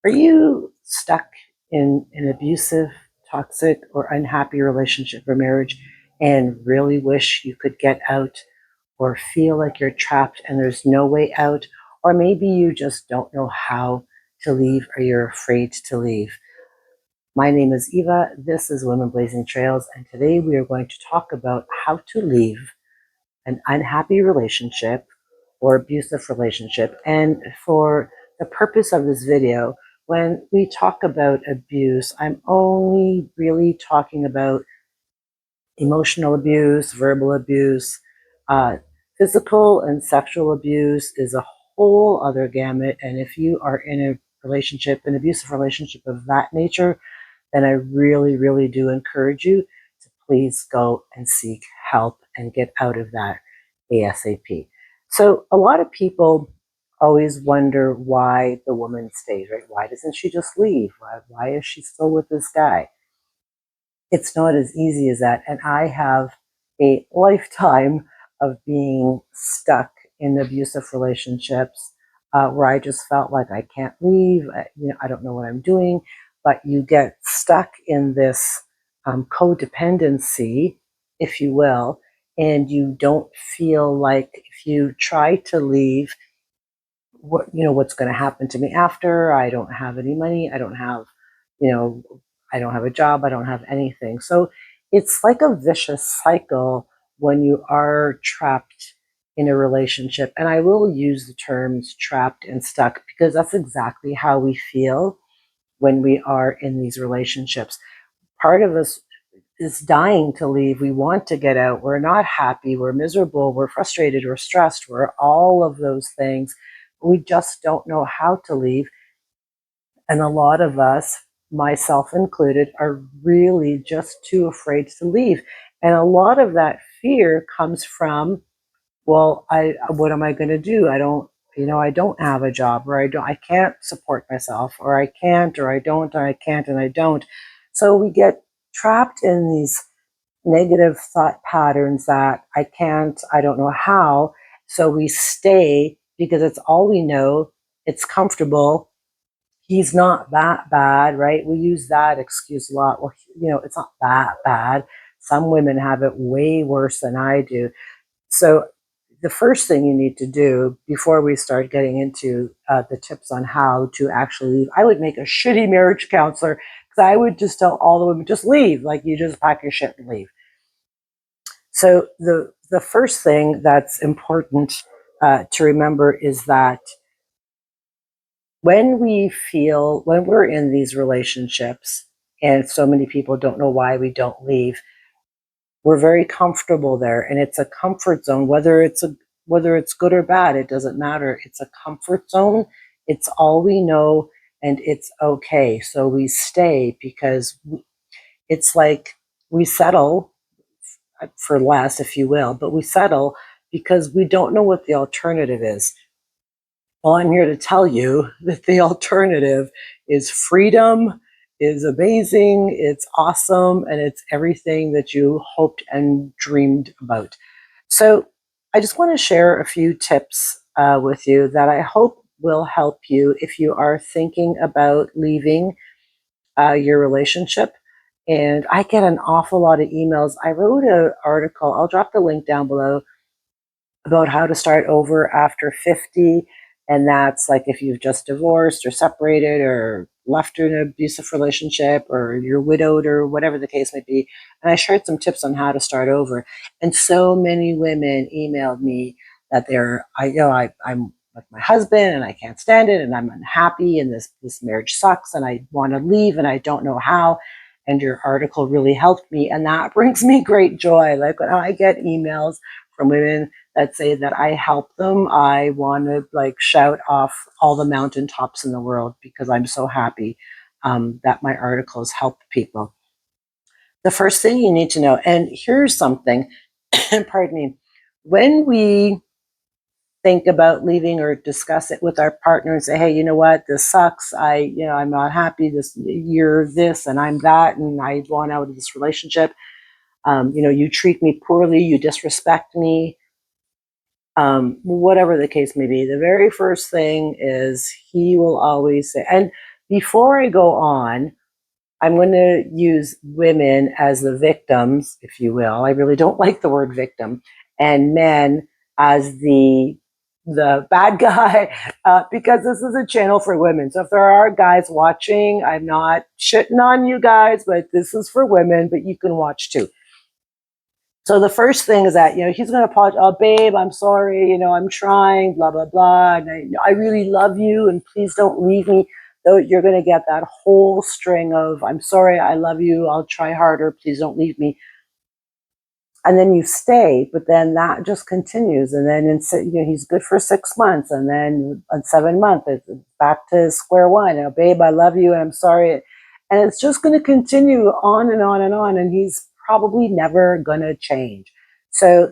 Are you stuck in an abusive, toxic, or unhappy relationship or marriage and really wish you could get out, or feel like you're trapped and there's no way out? Or maybe you just don't know how to leave or you're afraid to leave. My name is Eva. This is Women Blazing Trails, and today we are going to talk about how to leave an unhappy relationship or abusive relationship. And for the purpose of this video, when we talk about abuse, I'm only really talking about emotional abuse, verbal abuse. Uh, Physical and sexual abuse is a whole other gamut. And if you are in a relationship, an abusive relationship of that nature, then I really, really do encourage you to please go and seek help and get out of that ASAP. So a lot of people always wonder why the woman stays, right? Why doesn't she just leave? Why is she still with this guy? It's not as easy as that. And I have a lifetime of being stuck in abusive relationships where I just felt like I can't leave. I don't know what I'm doing. But you get stuck in this codependency, if you will, and you don't feel like if you try to leave, what's going to happen to me after. I don't have any money. I don't have, you know, I don't have a job. I don't have anything. So it's like a vicious cycle when you are trapped in a relationship. And I will use the terms trapped and stuck because that's exactly how we feel when we are in these relationships. Part of us is dying to leave. We want to get out. We're not happy. We're miserable. We're frustrated. We're stressed. We're all of those things. We just don't know how to leave. And a lot of us, myself included, are really just too afraid to leave. And a lot of that fear comes from, well, what am I going to do? I don't have a job, or I can't support myself, or I can't, or I don't, or I can't, and I don't. So we get trapped in these negative thought patterns that I can't, I don't know how. So we stay because it's all we know. It's comfortable. He's not that bad, right? We use that excuse a lot. Well, it's not that bad. Some women have it way worse than I do. So the first thing you need to do before we start getting into the tips on how to actually leave, I would make a shitty marriage counselor because I would just tell all the women, just leave. Like, you just pack your shit and leave. So the first thing that's important to remember is that when we're in these relationships, and so many people don't know why we don't leave, we're very comfortable there, and it's a comfort zone. Whether it's good or bad, it doesn't matter. It's a comfort zone. It's all we know, and it's okay. So we stay because it's like we settle for less, if you will, but we settle because we don't know what the alternative is. Well, I'm here to tell you that the alternative is freedom, is amazing, it's awesome, and it's everything that you hoped and dreamed about. So I just want to share a few tips with you that I hope will help you if you are thinking about leaving your relationship. And I get an awful lot of emails. I wrote an article, I'll drop the link down below, about how to start over after 50. And that's like if you've just divorced or separated or left an abusive relationship or you're widowed or whatever the case may be. And I shared some tips on how to start over. And so many women emailed me that I'm with my husband and I can't stand it and I'm unhappy and this marriage sucks and I want to leave and I don't know how. And your article really helped me. And that brings me great joy. Like when I get emails from women that say that I help them, I want to shout off all the mountaintops in the world because I'm so happy that my articles help people. The first thing you need to know, and here's something, pardon me, when we think about leaving or discuss it with our partner and say, hey, you know what, this sucks. I'm not happy. You're this and I'm that, and I want out of this relationship. You treat me poorly, you disrespect me. Whatever the case may be, the very first thing is he will always say, and before I go on, I'm going to use women as the victims, if you will. I really don't like the word victim, and men as the bad guy, because this is a channel for women. So if there are guys watching, I'm not shitting on you guys, but this is for women, but you can watch too. So the first thing is that, he's going to apologize. Oh, babe, I'm sorry. I'm trying, blah, blah, blah. And I really love you, and please don't leave me. Though you're going to get that whole string of, I'm sorry, I love you. I'll try harder. Please don't leave me. And then you stay, but then that just continues. And then he's good for 6 months. And then on 7 months, it's back to square one. Babe, I love you, and I'm sorry. And it's just going to continue on and on and on. And he's probably never going to change. So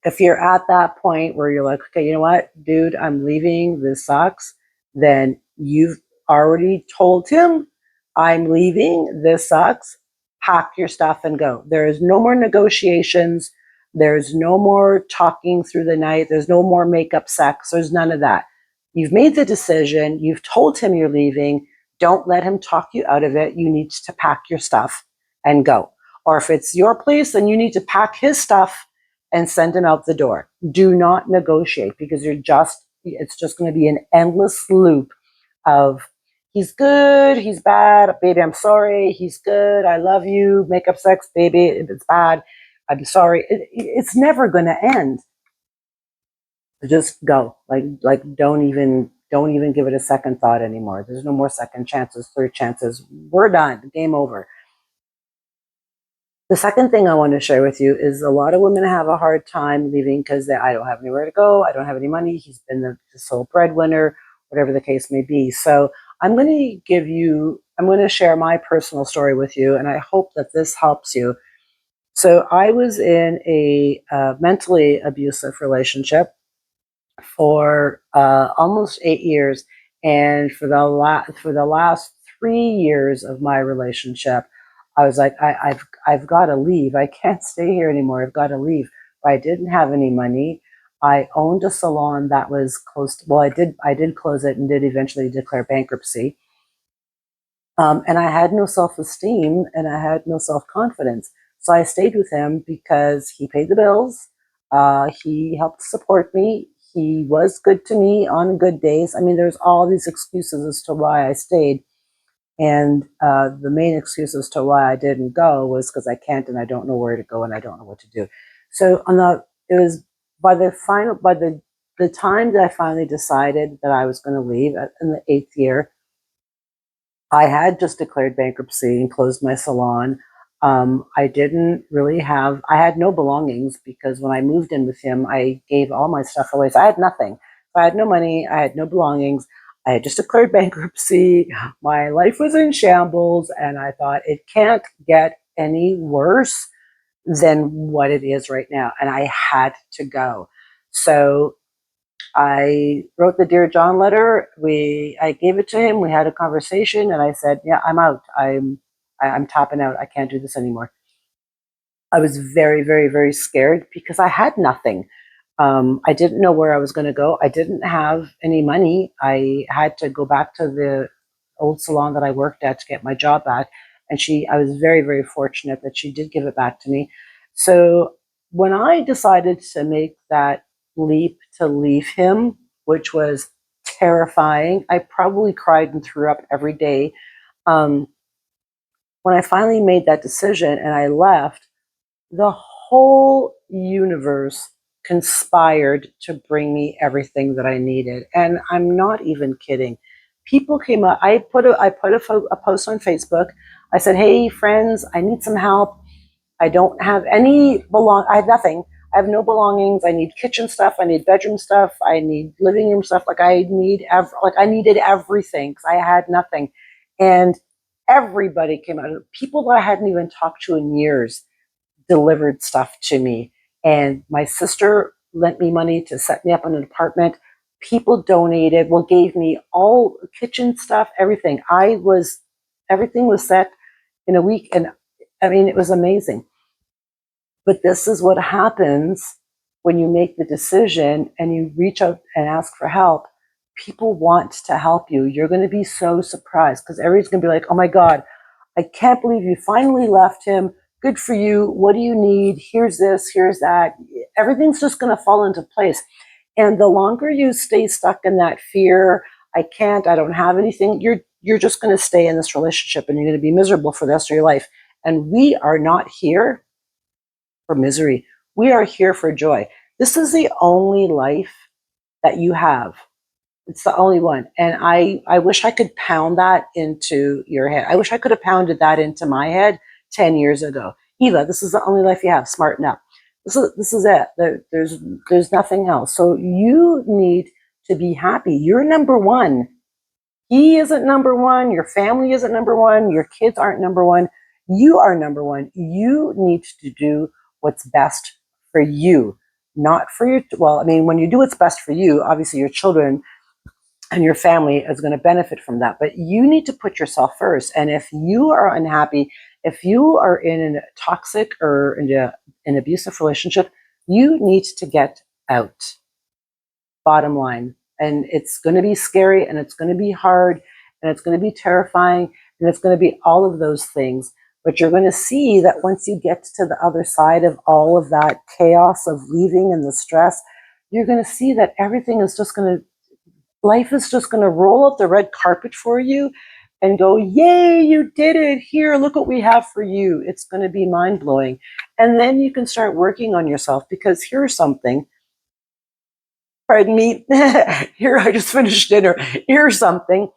if you're at that point where you're like, okay, you know what, dude, I'm leaving, this sucks, then you've already told him, I'm leaving, this sucks, pack your stuff and go. There is no more negotiations. There's no more talking through the night. There's no more makeup sex. There's none of that. You've made the decision. You've told him you're leaving. Don't let him talk you out of it. You need to pack your stuff and go. Or if it's your place, then you need to pack his stuff and send him out the door. Do not negotiate, because it's just going to be an endless loop of he's good, he's bad, baby, I'm sorry, he's good, I love you, make up sex, baby, if it's bad, I'm sorry. It's never going to end. Just go. Like don't even give it a second thought anymore. There's no more second chances, third chances. We're done. Game over. The second thing I want to share with you is a lot of women have a hard time leaving because I don't have anywhere to go. I don't have any money. He's been the sole breadwinner, whatever the case may be. So I'm going to share my personal story with you, and I hope that this helps you. So I was in a mentally abusive relationship for almost 8 years. And for the last 3 years of my relationship, I was like, I've got to leave. I can't stay here anymore. I've got to leave. But I didn't have any money. I owned a salon that was close to, well, I did close it and did eventually declare bankruptcy. And I had no self-esteem and I had no self-confidence. So I stayed with him because he paid the bills. He helped support me. He was good to me on good days. I mean, there's all these excuses as to why I stayed. And the main excuse as to why I didn't go was because I can't and I don't know where to go and I don't know what to do. So it was by the time that I finally decided that I was going to leave in the 8th year, I had just declared bankruptcy and closed my salon. I didn't really I had no belongings because when I moved in with him, I gave all my stuff away. So I had nothing. I had no money. I had no belongings. I had just declared bankruptcy. My life was in shambles. And I thought it can't get any worse than what it is right now. And I had to go. So I wrote the Dear John letter. I gave it to him. We had a conversation, and I said, "Yeah, I'm out. I'm tapping out. I can't do this anymore." I was very, very, very scared because I had nothing. I didn't know where I was going to go. I didn't have any money. I had to go back to the old salon that I worked at to get my job back. And I was very, very fortunate that she did give it back to me. So when I decided to make that leap to leave him, which was terrifying, I probably cried and threw up every day. When I finally made that decision and I left, the whole universe conspired to bring me everything that I needed. And I'm not even kidding. People came up. I put a post on Facebook. I said, "Hey friends, I need some help. I don't have I have nothing. I have no belongings. I need kitchen stuff. I need bedroom stuff. I need living room stuff. I needed everything because I had nothing." And everybody came out. People that I hadn't even talked to in years delivered stuff to me. And my sister lent me money to set me up in an apartment. People donated, gave me all kitchen stuff, everything. Everything was set in a week. And I mean, it was amazing. But this is what happens when you make the decision and you reach out and ask for help. people want to help you. You're going to be so surprised because everybody's going to be like, oh my God, I can't believe you finally left him. Good for you. What do you need? Here's this, here's that. Everything's just going to fall into place. And the longer you stay stuck in that fear, I don't have anything, you're just going to stay in this relationship and you're going to be miserable for the rest of your life. And we are not here for misery. We are here for joy. This is the only life that you have. It's the only one. And I wish I could pound that into your head. I wish I could have pounded that into my head 10 years ago. Eva, this is the only life you have. Smarten up. This is it. There's nothing else. So you need to be happy. You're number one. He isn't number one. Your family isn't number one. Your kids aren't number one. You are number one. You need to do what's best for you, not for your, well, I mean, when you do what's best for you, obviously your children and your family is going to benefit from that. But you need to put yourself first. And if you are unhappy, if you are in a toxic or in an abusive relationship, you need to get out. Bottom line. And it's going to be scary and it's going to be hard and it's going to be terrifying and it's going to be all of those things. But you're going to see that once you get to the other side of all of that chaos of leaving and the stress, you're going to see that everything is just going to, life is just going to roll out the red carpet for you and go, yay, you did it. Here, look what we have for you. It's going to be mind blowing. And then you can start working on yourself because here's something. Pardon me. Here, I just finished dinner. Here's something.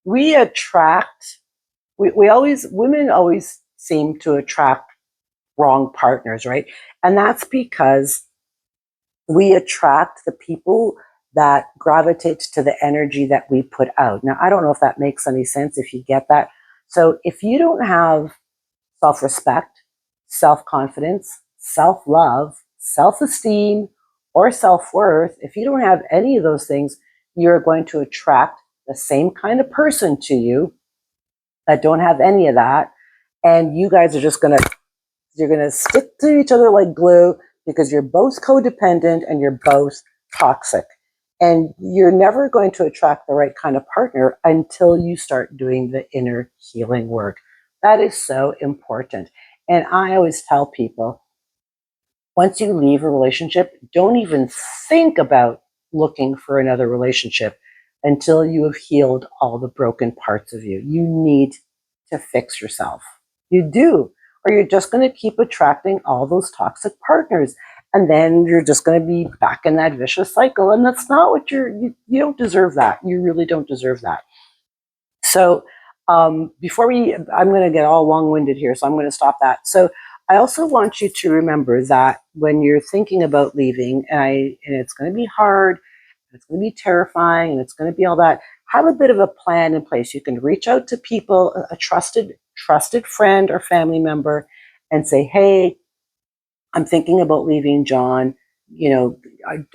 We attract, women always seem to attract wrong partners, right? And that's because we attract the people that gravitate to the energy that we put out. Now, I don't know if that makes any sense, if you get that. So if you don't have self-respect, self-confidence, self-love, self-esteem, or self-worth, if you don't have any of those things, you're going to attract the same kind of person to you that don't have any of that. And you guys are just you're going to stick to each other like glue because you're both codependent and you're both toxic. And you're never going to attract the right kind of partner until you start doing the inner healing work. That is so important. And I always tell people, once you leave a relationship, don't even think about looking for another relationship until you have healed all the broken parts of you. You need to fix yourself. You do, or you're just going to keep attracting all those toxic partners. And then you're just going to be back in that vicious cycle. And that's not what you don't deserve that. You really don't deserve that. So I'm going to get all long-winded here, so I'm going to stop that. So I also want you to remember that when you're thinking about leaving, and it's going to be hard, it's going to be terrifying, and it's going to be all that, have a bit of a plan in place. You can reach out to people, a trusted friend or family member, and say, hey, I'm thinking about leaving John. You know,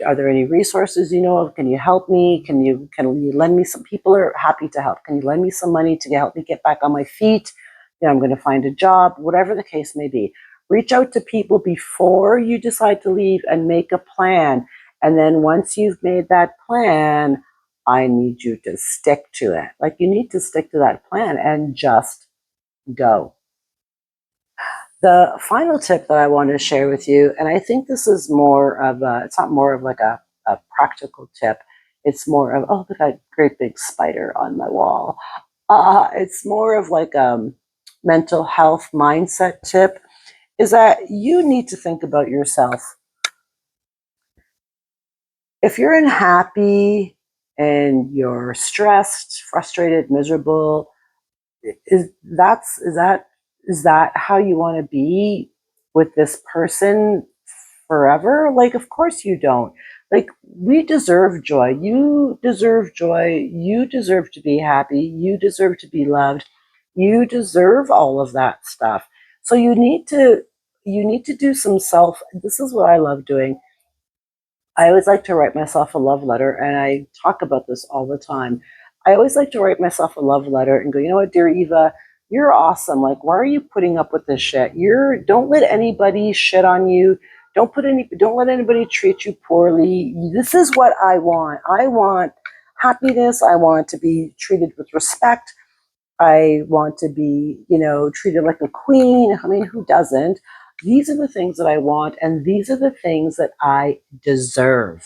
are there any resources you know of? Can you help me? Can you lend me some? People are happy to help. Can you lend me some money to help me get back on my feet? You know, I'm going to find a job, whatever the case may be. Reach out to people before you decide to leave and make a plan. And then once you've made that plan, I need you to stick to it. Like, you need to stick to that plan and just go. The final tip that I want to share with you, and I think this is it's not more of like a practical tip. It's more of, oh, look at that great big spider on my wall. It's more of like a mental health mindset tip, is that you need to think about yourself. If you're unhappy and you're stressed, frustrated, miserable, is that how you want to be with this person forever? Like, of course you don't. Like, we deserve joy. You deserve joy. You deserve to be happy. You deserve to be loved. You deserve all of that stuff. So you need to do some this is what I love doing. I always like to write myself a love letter, and I talk about this all the time. I always like to write myself a love letter and go, you know what, dear Eva, you're awesome. Like, why are you putting up with this shit? Don't let anybody shit on you. Don't let anybody treat you poorly. This is what I want. I want happiness. I want to be treated with respect. I want to be, treated like a queen. I mean, who doesn't? These are the things that I want, and these are the things that I deserve,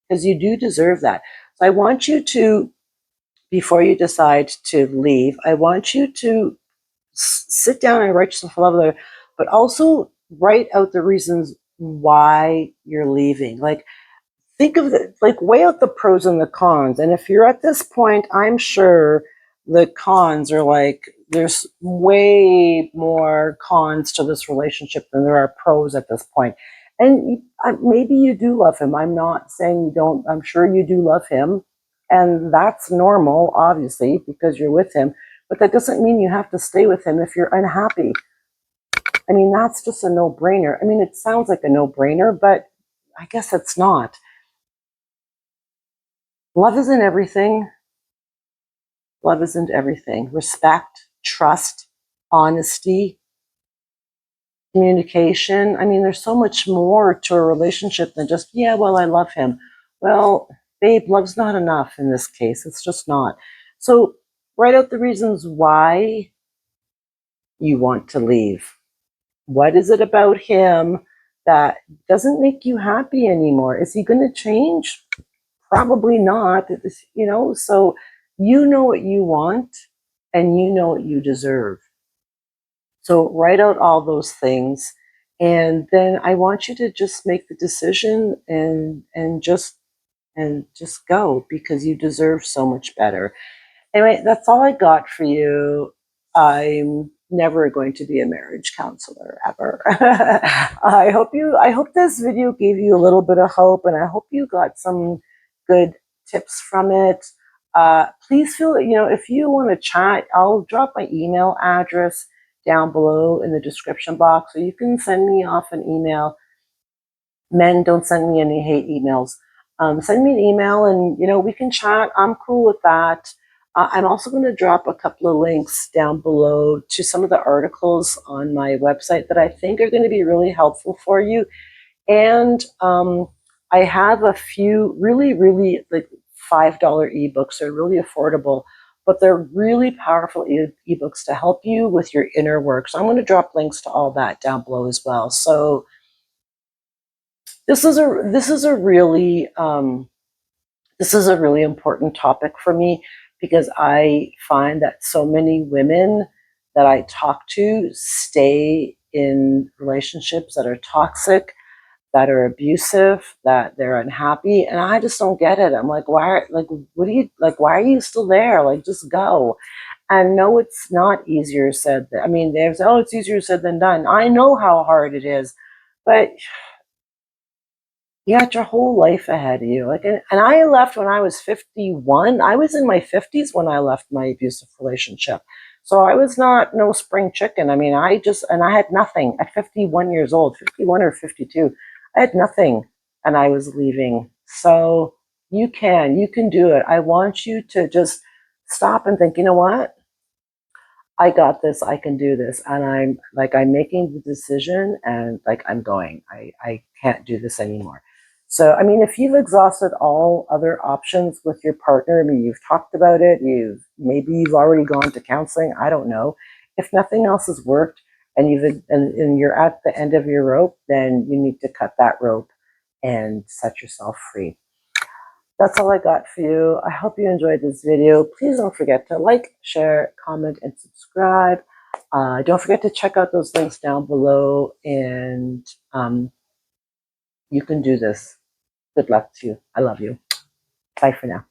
because you do deserve that. So I want you to, before you decide to leave, I want you to sit down and write yourself a love letter, but also write out the reasons why you're leaving. Like, think of it, like, weigh out the pros and the cons. And if you're at this point, I'm sure the cons are like, there's way more cons to this relationship than there are pros at this point. And maybe you do love him. I'm not saying you don't. I'm sure you do love him. And that's normal, obviously, because you're with him. But that doesn't mean you have to stay with him if you're unhappy. I mean, that's just a no-brainer. I mean, it sounds like a no-brainer, but I guess it's not. Love isn't everything. Love isn't everything. Respect, trust, honesty, communication. I mean, there's so much more to a relationship than just, yeah, well, I love him. Well, babe, love's not enough in this case. It's just not. So write out the reasons why you want to leave. What is it about him that doesn't make you happy anymore? Is he going to change? Probably not. So you know what you want and you know what you deserve. So write out all those things, and then I want you to just make the decision and just go, because you deserve so much better. Anyway, that's all I got for you. I'm never going to be a marriage counselor ever. I hope this video gave you a little bit of hope, and I hope you got some good tips from it. Please feel, if you want to chat, I'll drop my email address down below in the description box, so you can send me off an email. Men, don't send me any hate emails. Send me an email, and we can chat. I'm cool with that. I'm also going to drop a couple of links down below to some of the articles on my website that I think are going to be really helpful for you. And I have a few really, really like $5 ebooks. They're really affordable, but they're really powerful ebooks to help you with your inner work. So I'm going to drop links to all that down below as well. So this is a really important topic for me, because I find that so many women that I talk to stay in relationships that are toxic, that are abusive, that they're unhappy, and I just don't get it. I'm like, why are you still there? Like, just go. And no, it's not easier said than, there's, oh, it's easier said than done. I know how hard it is, but you got your whole life ahead of you. And I left when I was 51. I was in my 50s when I left my abusive relationship. So I was not no spring chicken. I had nothing at 51 years old, 51 or 52. I had nothing, and I was leaving. So you can do it. I want you to just stop and think, you know what? I got this, I can do this. And I'm making the decision, and I'm going. I can't do this anymore. So, if you've exhausted all other options with your partner, you've talked about it, maybe you've already gone to counseling, I don't know. If nothing else has worked, and you're at the end of your rope, then you need to cut that rope and set yourself free. That's all I got for you. I hope you enjoyed this video. Please don't forget to like, share, comment, and subscribe. Don't forget to check out those links down below, and you can do this. Good luck to you. I love you. Bye for now.